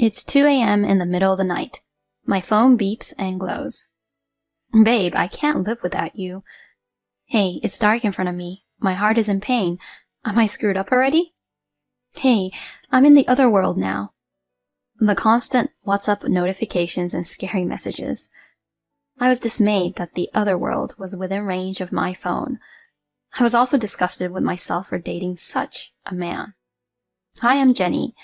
It's 2 a.m. in the middle of the night. My phone beeps and glows. Babe, I can't live without you. Hey, it's dark in front of me. My heart is in pain. Am I screwed up already? Hey, I'm in the other world now. The constant WhatsApp notifications and scary messages. I was dismayed that the other world was within range of my phone. I was also disgusted with myself for dating such a man. Hi, I'm Jenny.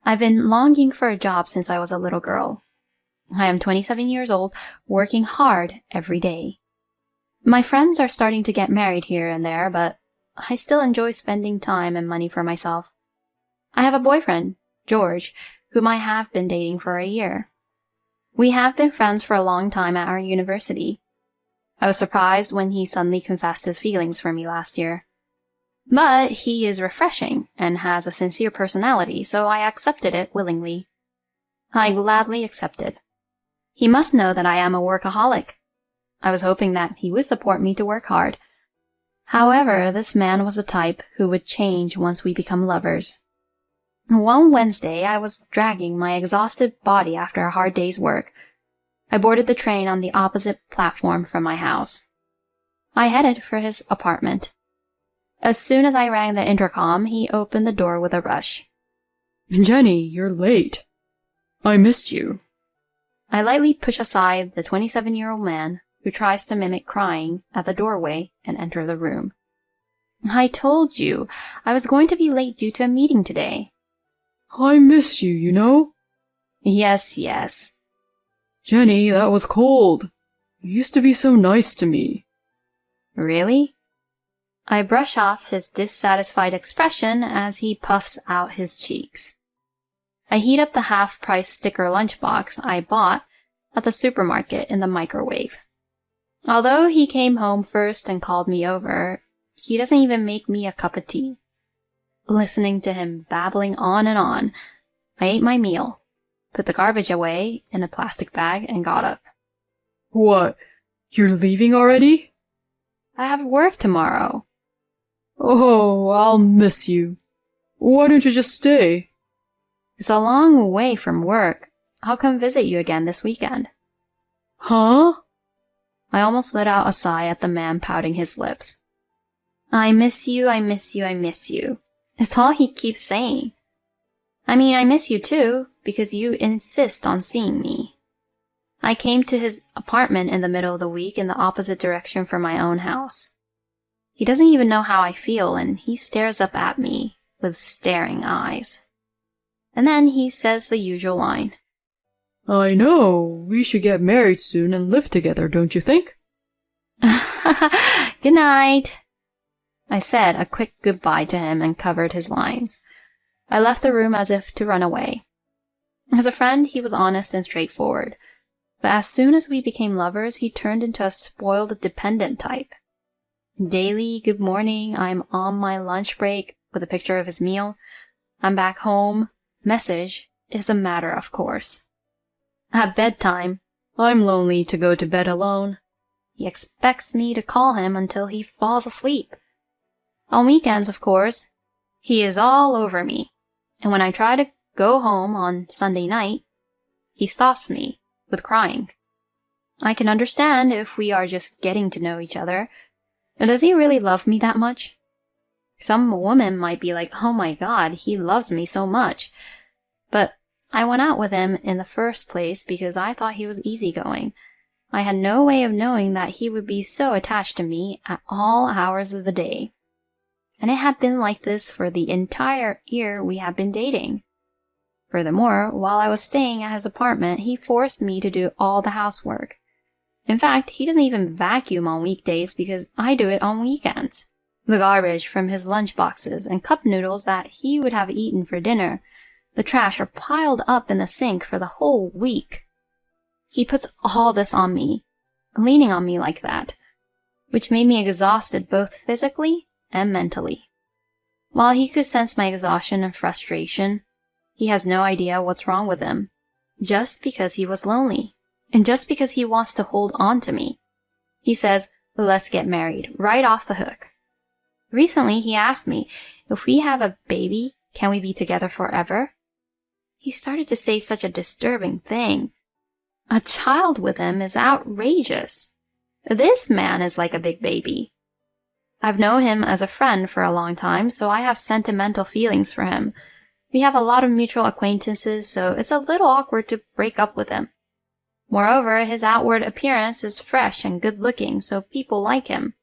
I've been longing for a job since I was a little girl. I am 27 years old, working hard every day. My friends are starting to get married here and there, but I still enjoy spending time and money for myself. I have a boyfriend, George, whom I have been dating for a year. We have been friends for a long time at our university. I was surprised when he suddenly confessed his feelings for me last year. But he is refreshing and has a sincere personality, so I accepted it willingly. I gladly accepted. He must know that I am a workaholic. I was hoping that he would support me to work hard. However, this man was the type who would change once we become lovers. One Wednesday, I was dragging my exhausted body after a hard day's work. I boarded the train on the opposite platform from my house. I headed for his apartment. As soon as I rang the intercom, he opened the door with a rush. Jenny, you're late. I missed you. I lightly push aside the 27-year-old man who tries to mimic crying at the doorway and enter the room. I told you, I was going to be late due to a meeting today. I miss you, you know? Yes, yes. Jenny, that was cold. You used to be so nice to me. Really? I brush off his dissatisfied expression as he puffs out his cheeks. I heat up the half-price sticker lunchbox I bought at the supermarket in the microwave. Although he came home first and called me over, he doesn't even make me a cup of tea. Listening to him babbling on and on, I ate my meal, put the garbage away in a plastic bag, and got up. What? You're leaving already? I have work tomorrow. Oh, I'll miss you. Why don't you just stay? It's a long way from work. I'll come visit you again this weekend. Huh? I almost let out a sigh at the man pouting his lips. I miss you, I miss you, I miss you. It's all he keeps saying. I mean, I miss you too, because you insist on seeing me. I came to his apartment in the middle of the week in the opposite direction from my own house. He doesn't even know how I feel, and he stares up at me with staring eyes. And then he says the usual line. I know. We should get married soon and live together, don't you think? Good night. I said a quick goodbye to him and covered his lines. I left the room as if to run away. As a friend, he was honest and straightforward. But as soon as we became lovers, he turned into a spoiled, dependent type. Daily good morning, I'm on my lunch break with a picture of his meal. I'm back home. Message is a matter of course. At bedtime, I'm lonely to go to bed alone. He expects me to call him until he falls asleep. On weekends, of course, he is all over me. And when I try to go home on Sunday night, he stops me with crying. I can understand if we are just getting to know each other. Does he really love me that much? Some woman might be like, oh my god, he loves me so much. But I went out with him in the first place because I thought he was easygoing. I had no way of knowing that he would be so attached to me at all hours of the day. And it had been like this for the entire year we had been dating. Furthermore, while I was staying at his apartment, he forced me to do all the housework. In fact, he doesn't even vacuum on weekdays because I do it on weekends. The garbage from his lunchboxes and cup noodles that he would have eaten for dinner, the trash are piled up in the sink for the whole week. He puts all this on me, leaning on me like that, which made me exhausted both physically and mentally. While he could sense my exhaustion and frustration, he has no idea what's wrong with him, just because he was lonely. And just because he wants to hold on to me. He says, let's get married, right off the hook. Recently, he asked me, if we have a baby, can we be together forever? he started to say such a disturbing thing. A child with him is outrageous. This man is like a big baby. I've known him as a friend for a long time, so I have sentimental feelings for him. We have a lot of mutual acquaintances, so it's a little awkward to break up with him. Moreover, his outward appearance is fresh and good-looking, so people like him.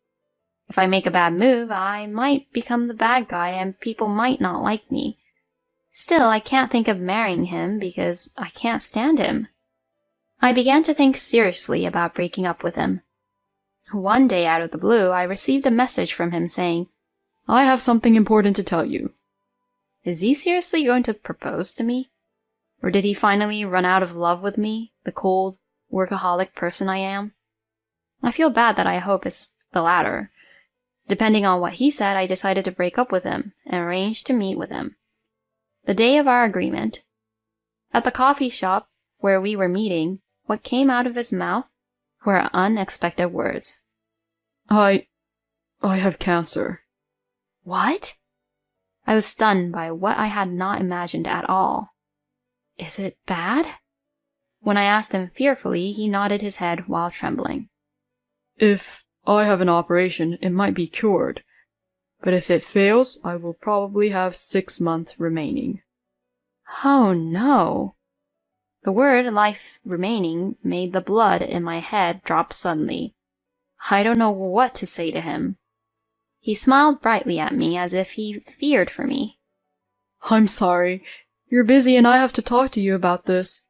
If I make a bad move, I might become the bad guy and people might not like me. Still, I can't think of marrying him because I can't stand him. I began to think seriously about breaking up with him. One day out of the blue, I received a message from him saying, I have something important to tell you. Is he seriously going to propose to me? Or did he finally run out of love with me, the cold, workaholic person I am? I feel bad that I hope it's the latter. Depending on what he said, I decided to break up with him and arranged to meet with him. The day of our agreement, at the coffee shop where we were meeting, what came out of his mouth were unexpected words. I have cancer. What? I was stunned by what I had not imagined at all. Is it bad? When I asked him fearfully, he nodded his head while trembling. If I have an operation, it might be cured. But if it fails, I will probably have 6 months remaining. Oh no! The word life remaining made the blood in my head drop suddenly. I don't know what to say to him. He smiled brightly at me as if he feared for me. I'm sorry. You're busy and I have to talk to you about this.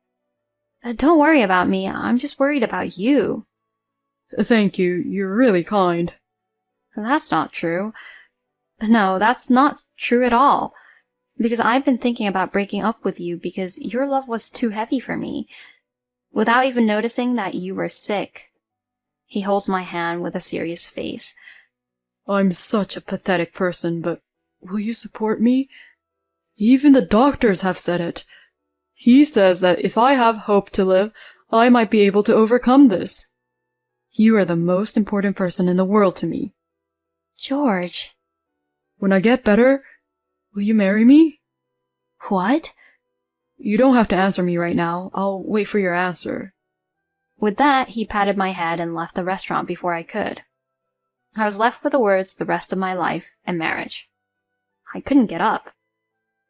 Don't worry about me. I'm just worried about you. Thank you. You're really kind. That's not true. No, that's not true at all. Because I've been thinking about breaking up with you because your love was too heavy for me, without even noticing that you were sick. He holds my hand with a serious face. I'm such a pathetic person, but will you support me? Even the doctors have said it. He says that if I have hope to live, I might be able to overcome this. You are the most important person in the world to me. George. When I get better, will you marry me? What? You don't have to answer me right now. I'll wait for your answer. With that, he patted my head and left the restaurant before I could. I was left with the words the rest of my life and marriage. I couldn't get up.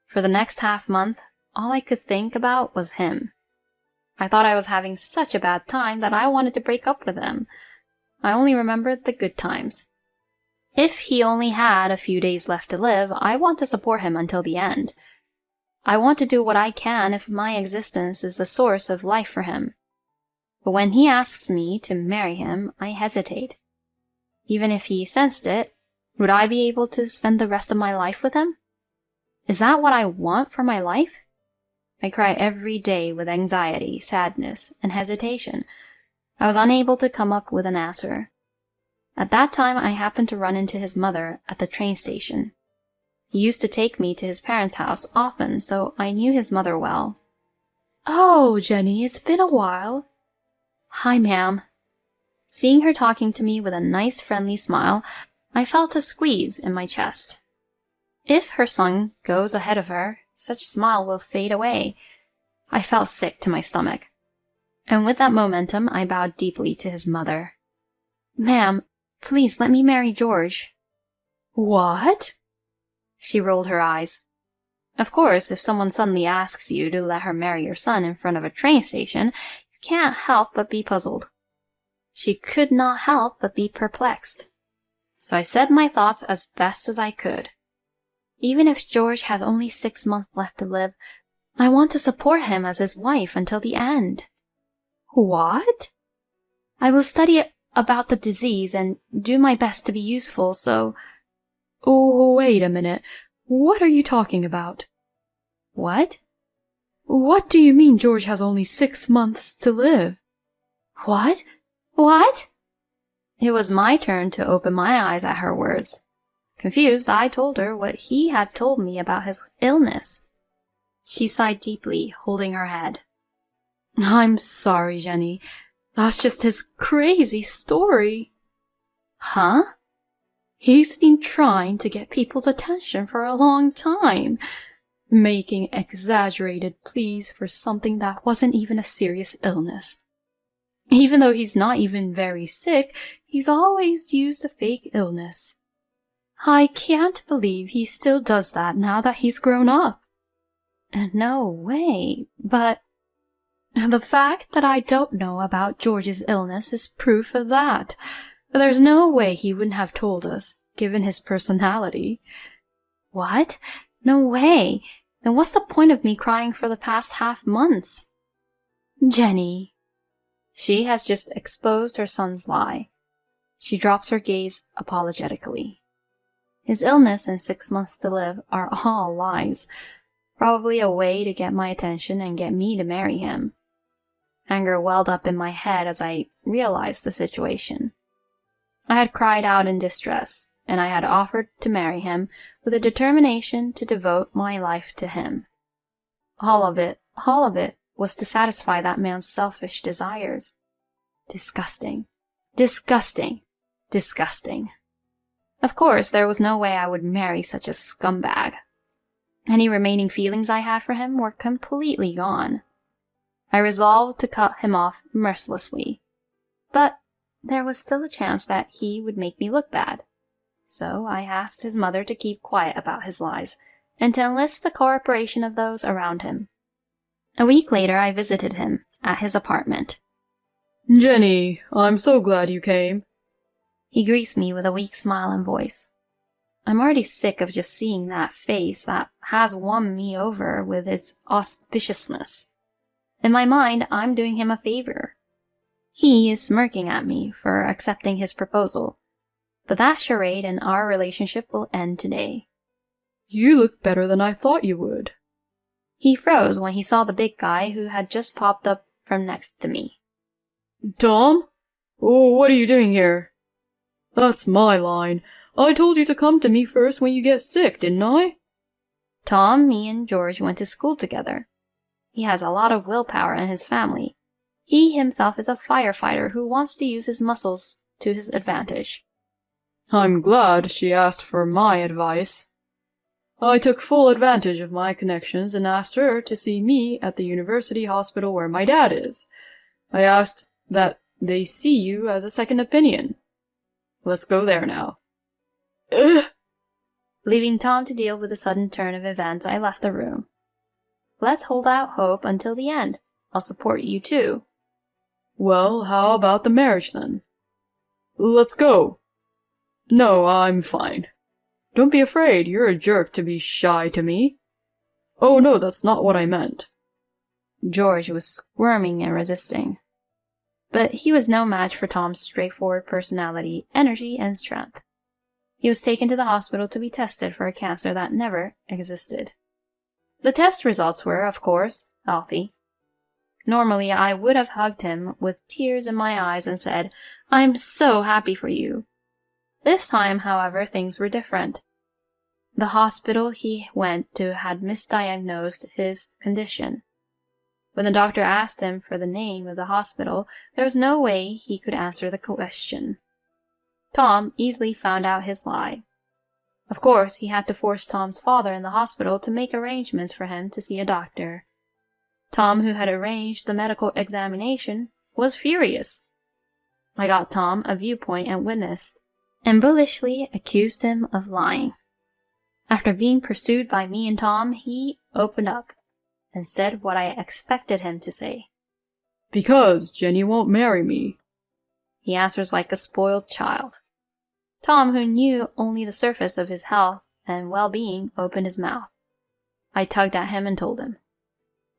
For the next half-month, all I could think about was him. I thought I was having such a bad time that I wanted to break up with him. I only remembered the good times. If he only had a few days left to live, I want to support him until the end. I want to do what I can if my existence is the source of life for him. But when he asks me to marry him, I hesitate. Even if he sensed it, would I be able to spend the rest of my life with him? Is that what I want for my life? I cry every day with anxiety, sadness, and hesitation. I was unable to come up with an answer. At that time, I happened to run into his mother at the train station. He used to take me to his parents' house often, so I knew his mother well. "Oh, Jenny, it's been a while." "Hi, ma'am." Seeing her talking to me with a nice, friendly smile, I felt a squeeze in my chest. If her son goes ahead of her, such smile will fade away. I felt sick to my stomach. And with that momentum, I bowed deeply to his mother. "Ma'am, please let me marry George." "What?" She rolled her eyes. Of course, if someone suddenly asks you to let her marry your son in front of a train station, you can't help but be puzzled. She could not help but be perplexed. So I said my thoughts as best as I could. Even if George has only 6 months left to live, I want to support him as his wife until the end. "What?" "I will study about the disease and do my best to be useful, so—" Oh, wait a minute. What are you talking about? "What?" What do you mean George has only 6 months to live? "What? What?" It was my turn to open my eyes at her words. Confused, I told her what he had told me about his illness. She sighed deeply, holding her head. "I'm sorry, Jenny. That's just his crazy story." "Huh?" "He's been trying to get people's attention for a long time. making exaggerated pleas for something that wasn't even a serious illness. Even though he's not even very sick, he's always used a fake illness. I can't believe he still does that now that he's grown up. No way, but the fact that I don't know about George's illness is proof of that. There's no way he wouldn't have told us, given his personality. What? No way. Then what's the point of me crying for the past half months? Jenny. She has just exposed her son's lie. She drops her gaze apologetically. His illness and 6 months to live are all lies. Probably a way to get my attention and get me to marry him. Anger welled up in my head as I realized the situation. I had cried out in distress, and I had offered to marry him with a determination to devote my life to him. All of it was to satisfy that man's selfish desires. Disgusting. Disgusting. Disgusting. Of course, there was no way I would marry such a scumbag. Any remaining feelings I had for him were completely gone. I resolved to cut him off mercilessly. But there was still a chance that he would make me look bad. So I asked his mother to keep quiet about his lies, and to enlist the cooperation of those around him. A week later, I visited him at his apartment. Jenny, I'm so glad you came. He greets me with a weak smile and voice. I'm already sick of just seeing that face that has won me over with its auspiciousness. In my mind, I'm doing him a favor. He is smirking at me for accepting his proposal, but that charade and our relationship will end today. You look better than I thought you would. He froze when he saw the big guy who had just popped up from next to me. Tom? Oh, what are you doing here? That's my line. I told you to come to me first when you get sick, didn't I? Tom, me, and George went to school together. He has a lot of willpower in his family. He himself is a firefighter who wants to use his muscles to his advantage. I'm glad she asked for my advice. I took full advantage of my connections and asked her to see me at the university hospital where my dad is. I asked that they see you as a second opinion. Let's go there now. Ugh. Leaving Tom to deal with the sudden turn of events, I left the room. Let's hold out hope until the end. I'll support you too. Well, how about the marriage then? Let's go. No, I'm fine. Don't be afraid, you're a jerk to be shy to me. Oh no, that's not what I meant. George was squirming and resisting. But he was no match for Tom's straightforward personality, energy, and strength. He was taken to the hospital to be tested for a cancer that never existed. The test results were, of course, healthy. Normally, I would have hugged him with tears in my eyes and said, "I'm so happy for you." This time, however, things were different. The hospital he went to had misdiagnosed his condition. When the doctor asked him for the name of the hospital, there was no way he could answer the question. Tom easily found out his lie. Of course, he had to force Tom's father in the hospital to make arrangements for him to see a doctor. Tom, who had arranged the medical examination, was furious. I got Tom a viewpoint and witness, and bullishly accused him of lying. After being pursued by me and Tom, he opened up and said what I expected him to say. Because Jenny won't marry me. He answers like a spoiled child. Tom, who knew only the surface of his health and well-being, opened his mouth. I tugged at him and told him,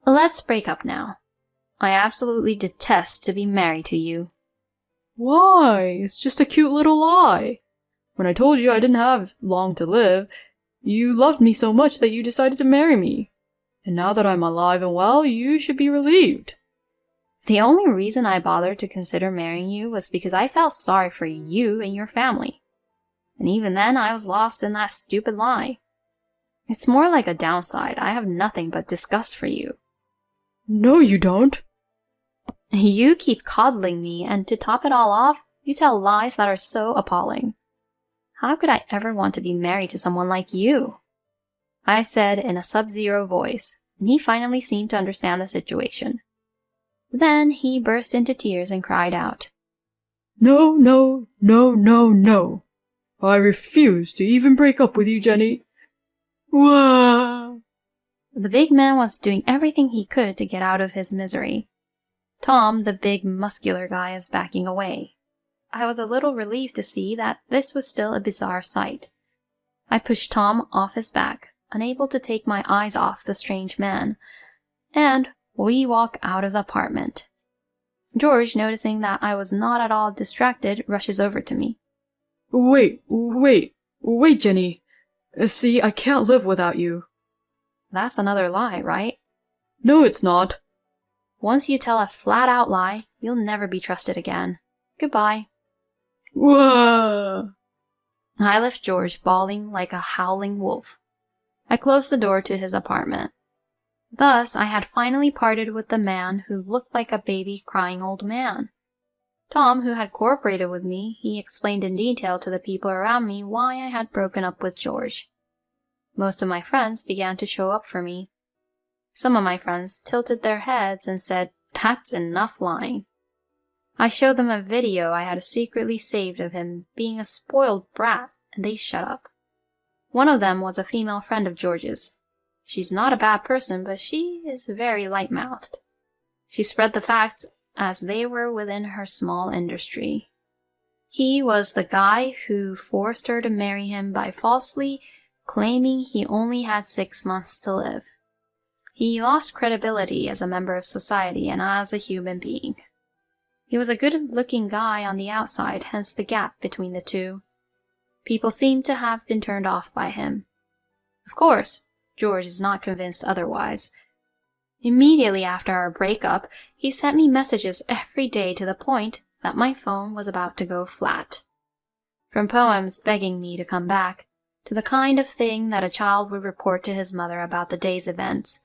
"Let's break up now. I absolutely detest to be married to you." Why? It's just a cute little lie. When I told you I didn't have long to live, you loved me so much that you decided to marry me. And now that I'm alive and well, you should be relieved. The only reason I bothered to consider marrying you was because I felt sorry for you and your family. And even then, I was lost in that stupid lie. It's more like a downside. I have nothing but disgust for you. No, you don't. You keep coddling me, and to top it all off, you tell lies that are so appalling. How could I ever want to be married to someone like you? I said in a sub-zero voice, and he finally seemed to understand the situation. Then he burst into tears and cried out, No, no, no, no, no. I refuse to even break up with you, Jenny. Wah! The big man was doing everything he could to get out of his misery. Tom, the big muscular guy, is backing away. I was a little relieved to see that this was still a bizarre sight. I pushed Tom off his back, unable to take my eyes off the strange man, and we walk out of the apartment. George, noticing that I was not at all distracted, rushes over to me. Wait, Jenny. See, I can't live without you. That's another lie, right? No, it's not. Once you tell a flat-out lie, you'll never be trusted again. Goodbye. Wah! I left George bawling like a howling wolf. I closed the door to his apartment. Thus, I had finally parted with the man who looked like a baby crying old man. Tom, who had cooperated with me, he explained in detail to the people around me why I had broken up with George. Most of my friends began to show up for me. Some of my friends tilted their heads and said, "That's enough lying." I showed them a video I had secretly saved of him being a spoiled brat, and they shut up. One of them was a female friend of George's. She's not a bad person, but she is very light-mouthed. She spread the facts as they were within her small industry. He was the guy who forced her to marry him by falsely claiming he only had 6 months to live. He lost credibility as a member of society and as a human being. He was a good-looking guy on the outside, hence the gap between the two. People seemed to have been turned off by him. Of course, George is not convinced otherwise. Immediately after our breakup, he sent me messages every day to the point that my phone was about to go flat. From poems begging me to come back, to the kind of thing that a child would report to his mother about the day's events.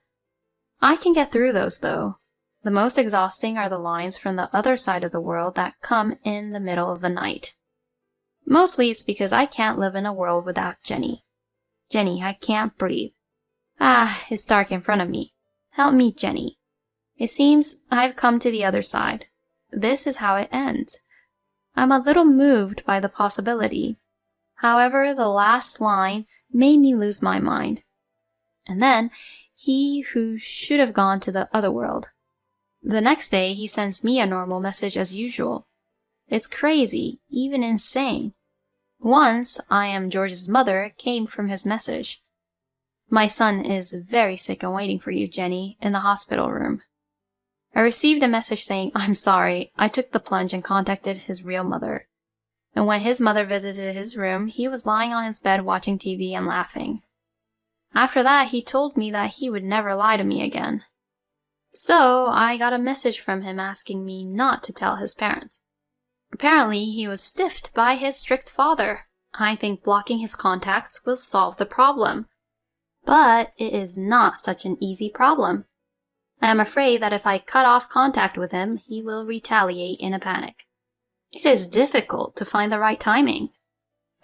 I can get through those, though. The most exhausting are the lines from the other side of the world that come in the middle of the night. Mostly it's because I can't live in a world without Jenny. Jenny, I can't breathe. Ah, it's dark in front of me. Help me, Jenny. It seems I've come to the other side. This is how it ends. I'm a little moved by the possibility. However, the last line made me lose my mind. And then, he who should have gone to the other world. The next day, he sends me a normal message as usual. It's crazy, even insane. Once, "I am George's mother" came from his message. "My son is very sick and waiting for you, Jenny, in the hospital room." I received a message saying, "I'm sorry, I took the plunge and contacted his real mother." And when his mother visited his room, he was lying on his bed watching TV and laughing. After that, he told me that he would never lie to me again. So, I got a message from him asking me not to tell his parents. Apparently, he was stiffed by his strict father. I think blocking his contacts will solve the problem. But it is not such an easy problem. I am afraid that if I cut off contact with him, he will retaliate in a panic. It is difficult to find the right timing.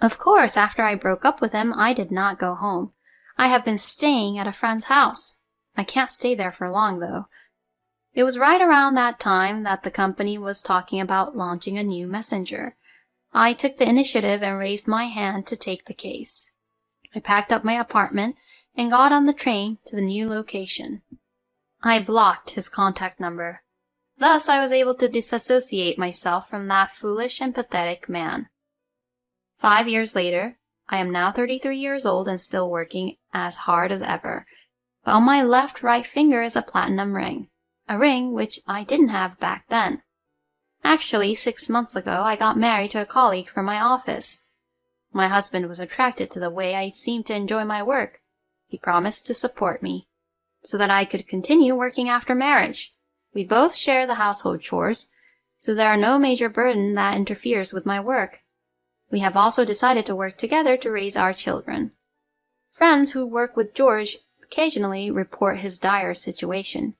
Of course, after I broke up with him, I did not go home. I have been staying at a friend's house. I can't stay there for long, though. It was right around that time that the company was talking about launching a new messenger. I took the initiative and raised my hand to take the case. I packed up my apartment and got on the train to the new location. I blocked his contact number. Thus, I was able to disassociate myself from that foolish and pathetic man. 5 years later, I am now 33 years old and still working as hard as ever. But on my left right finger is a platinum ring. A ring which I didn't have back then. Actually, 6 months ago, I got married to a colleague from my office. My husband was attracted to the way I seemed to enjoy my work. He promised to support me, so that I could continue working after marriage. We both share the household chores, so there are no major burden that interferes with my work. We have also decided to work together to raise our children. Friends who work with George occasionally report his dire situation.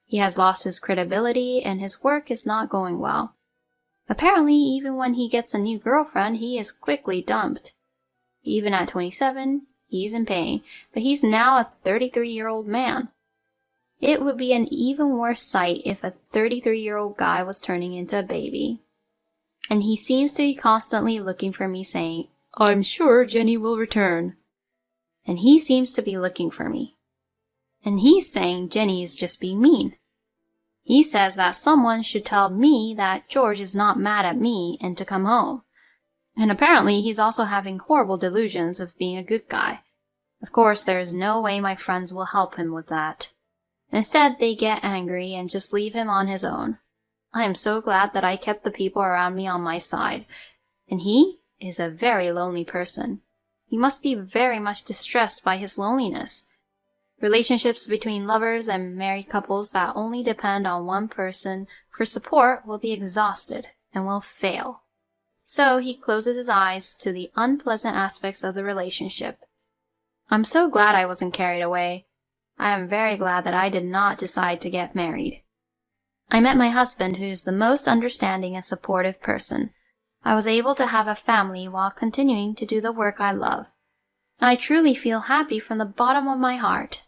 He has lost his credibility and his work is not going well. Apparently, even when he gets a new girlfriend, he is quickly dumped. Even at 27, He's in pain, but he's now a 33-year-old man. It would be an even worse sight if a 33-year-old guy was turning into a baby. And he seems to be constantly looking for me, saying, I'm sure Jenny will return. And he seems to be looking for me. And he's saying Jenny is just being mean. He says that someone should tell me that George is not mad at me and to come home. And apparently he's also having horrible delusions of being a good guy. Of course, there is no way my friends will help him with that. Instead, they get angry and just leave him on his own. I am so glad that I kept the people around me on my side. And he is a very lonely person. He must be very much distressed by his loneliness. Relationships between lovers and married couples that only depend on one person for support will be exhausted and will fail. So he closes his eyes to the unpleasant aspects of the relationship. I'm so glad I wasn't carried away. I am very glad that I did not decide to get married. I met my husband, who is the most understanding and supportive person. I was able to have a family while continuing to do the work I love. I truly feel happy from the bottom of my heart.